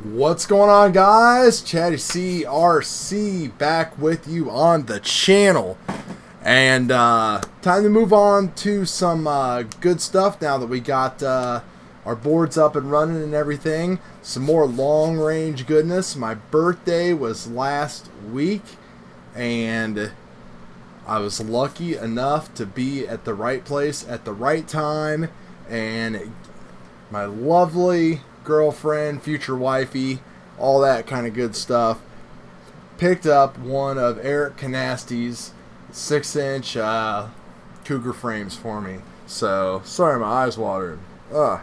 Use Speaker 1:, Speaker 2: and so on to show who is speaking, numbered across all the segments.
Speaker 1: What's going on, guys? Chatty CRC back with you on the channel. And time to move on to some good stuff now that we got our boards up and running and everything. Some more long-range goodness. My birthday was last week, and I was lucky enough to be at the right place at the right time, and my lovely girlfriend, future wifey, all that kind of good stuff, picked up one of Eric Konasty's 6-inch Cougar frames for me. So, sorry my eyes watered. Ugh.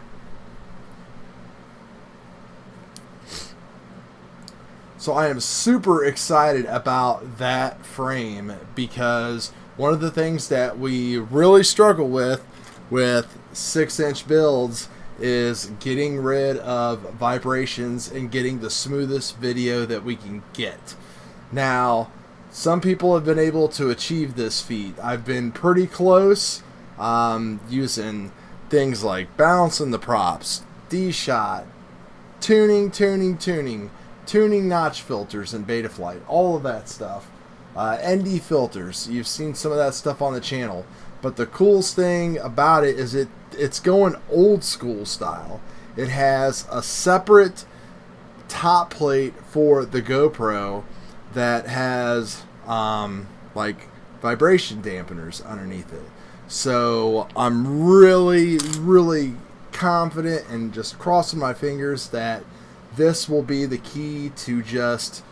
Speaker 1: So I am super excited about that frame because one of the things that we really struggle with 6-inch builds is getting rid of vibrations and getting the smoothest video that we can get. Now, some people have been able to achieve this feat. I've been pretty close, using things like balancing the props, D-shot, tuning notch filters in Betaflight, all of that stuff. ND filters, you've seen some of that stuff on the channel. But the coolest thing about it is it's going old school style. It has a separate top plate for the GoPro that has like vibration dampeners underneath it. So I'm really confident and just crossing my fingers that this will be the key to just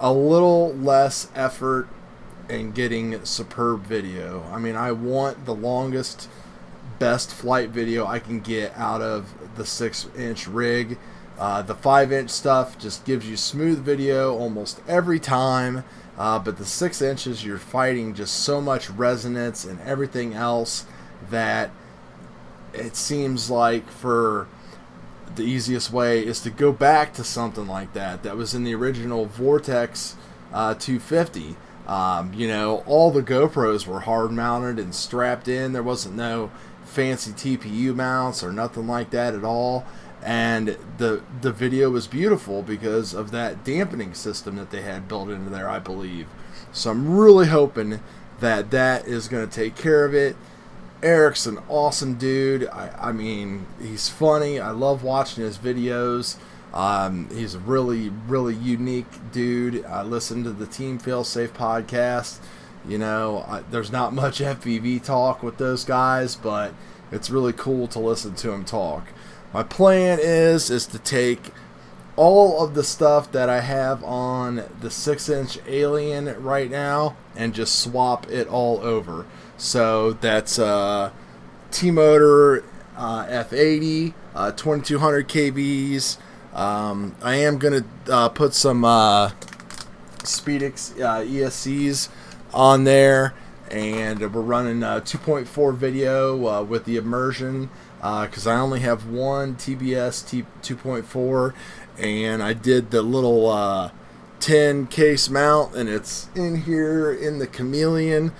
Speaker 1: a little less effort and getting superb video. I mean, I want the longest, best flight video I can get out of the 6-inch rig. The 5-inch stuff just gives you smooth video almost every time, but the 6 inches, you're fighting just so much resonance and everything else that it seems like for the easiest way is to go back to something like that was in the original Vortex 250. You know, all the GoPros were hard mounted and strapped in. There wasn't no fancy TPU mounts or nothing like that at all. And the video was beautiful because of that dampening system that they had built into there, I believe. So I'm really hoping that that is going to take care of it. Eric's an awesome dude. I mean, he's funny. I love watching his videos. He's a really unique dude. I listen to the Team Failsafe podcast. You know, there's not much FPV talk with those guys, but it's really cool to listen to him talk. My plan is to take all of the stuff that I have on the 6-inch Alien right now and just swap it all over. So that's T-Motor F80, 2200 kVs. I am going to put some Speedix ESCs on there, and we're running 2.4 video with the immersion because I only have one TBS 2.4, and I did the little 10 case mount, and it's in here in the Chameleon.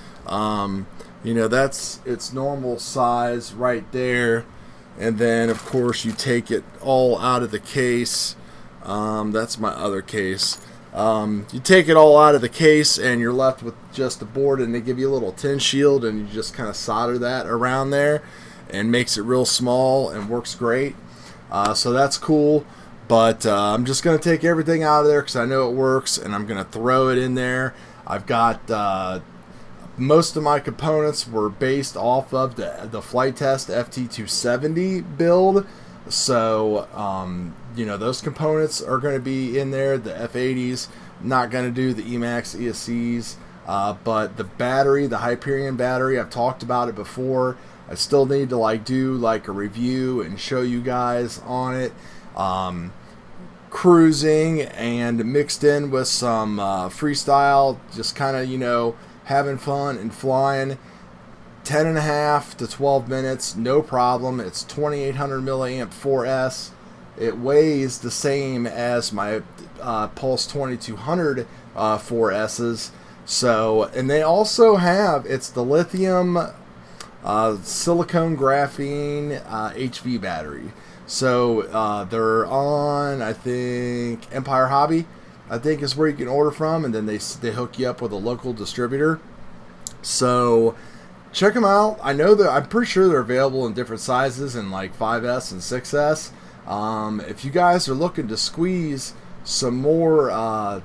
Speaker 1: You know, that's its normal size right there. And then, of course, you take it all out of the case. That's my other case. You take it all out of the case, and you're left with just a board, and they give you a little tin shield, and you just kind of solder that around there, and makes it real small and works great. So that's cool. But I'm just going to take everything out of there because I know it works, and I'm going to throw it in there. I've got most of my components were based off of the Flight Test FT270 build. So, you know, those components are going to be in there. The F80s, not going to do the Emax ESCs. But the battery, the Hyperion battery, I've talked about it before. I still need to do a review and show you guys on it. Cruising and mixed in with some freestyle, just kind of, you know, having fun and flying. 10.5 to 12 minutes, no problem. It's 2800 milliamp 4S. It weighs the same as my Pulse 2200 4S's. So, and they also have, it's the lithium silicone graphene HV battery. So they're on, I think, Empire Hobby, I think is where you can order from, and then they hook you up with a local distributor. So check them out. I know that I'm pretty sure they're available in different sizes in like 5S and 6S. If you guys are looking to squeeze some more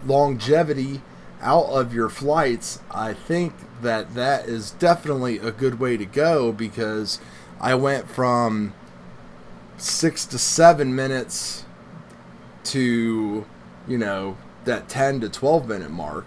Speaker 1: longevity out of your flights, I think that is definitely a good way to go, because I went from 6 to 7 minutes to, you know, that 10 to 12 minute mark.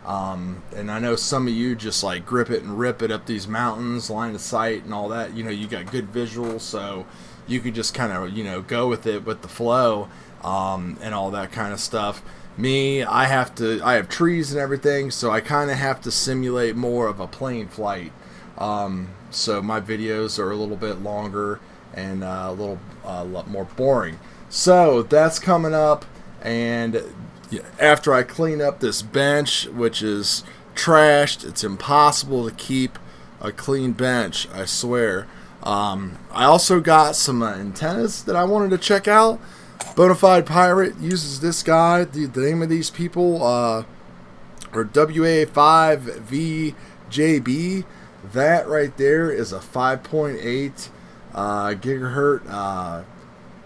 Speaker 1: And I know some of you just like grip it and rip it up these mountains, line of sight and all that. You know, you got good visuals, so you could just kind of, you know, go with it with the flow, and all that kind of stuff. Me, I have trees and everything, so I kind of have to simulate more of a plane flight. So my videos are a little bit longer and a lot more boring. So that's coming up, and after I clean up this bench, which is trashed, it's impossible to keep a clean bench, I swear. I also got some antennas that I wanted to check out. Bonafide Pirate uses this guy. The name of these people are WA5VJB. That right there is a 5.8 gigahertz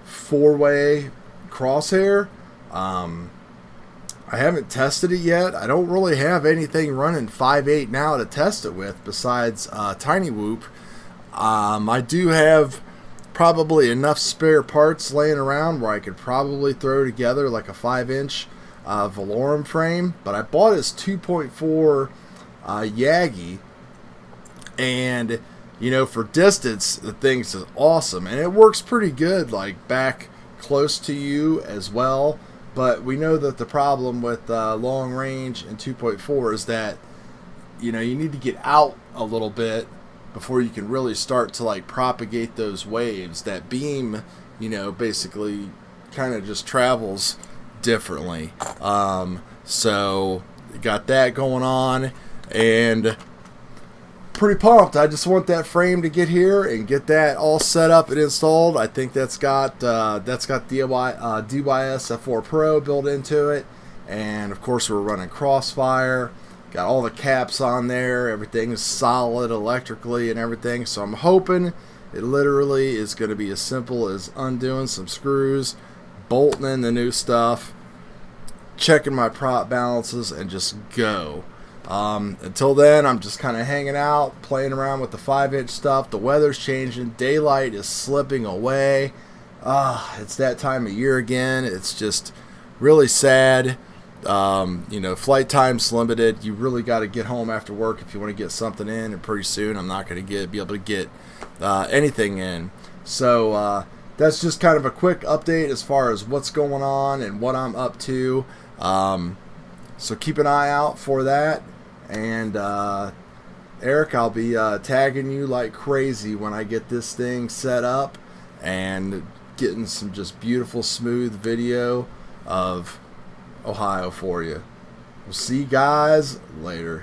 Speaker 1: 4-way crosshair. I haven't tested it yet. I don't really have anything running 5.8 now to test it with besides Tiny Whoop. I do have probably enough spare parts laying around where I could probably throw together like a 5-inch Valorum frame, but I bought his 2.4 Yagi, and you know, for distance the thing's awesome, and it works pretty good like back close to you as well. But we know that the problem with long range and 2.4 is that, you know, you need to get out a little bit before you can really start to like propagate those waves. That beam, you know, basically kind of just travels differently. So got that going on, and pretty pumped. I just want that frame to get here and get that all set up and installed. I think that's got DYS F4 Pro built into it, and of course we're running Crossfire. Got all the caps on there. Everything is solid electrically and everything. So I'm hoping it literally is going to be as simple as undoing some screws, bolting in the new stuff, checking my prop balances, and just go. Until then, I'm just kind of hanging out, playing around with the 5-inch stuff. The weather's changing. Daylight is slipping away. It's that time of year again. It's just really sad. You know, flight time's limited. You really got to get home after work if you want to get something in, and pretty soon I'm not going to be able to get anything in. So that's just kind of a quick update as far as what's going on and what I'm up to. So keep an eye out for that. And Eric, I'll be tagging you like crazy when I get this thing set up and getting some just beautiful smooth video of Ohio for you. We'll see you guys later.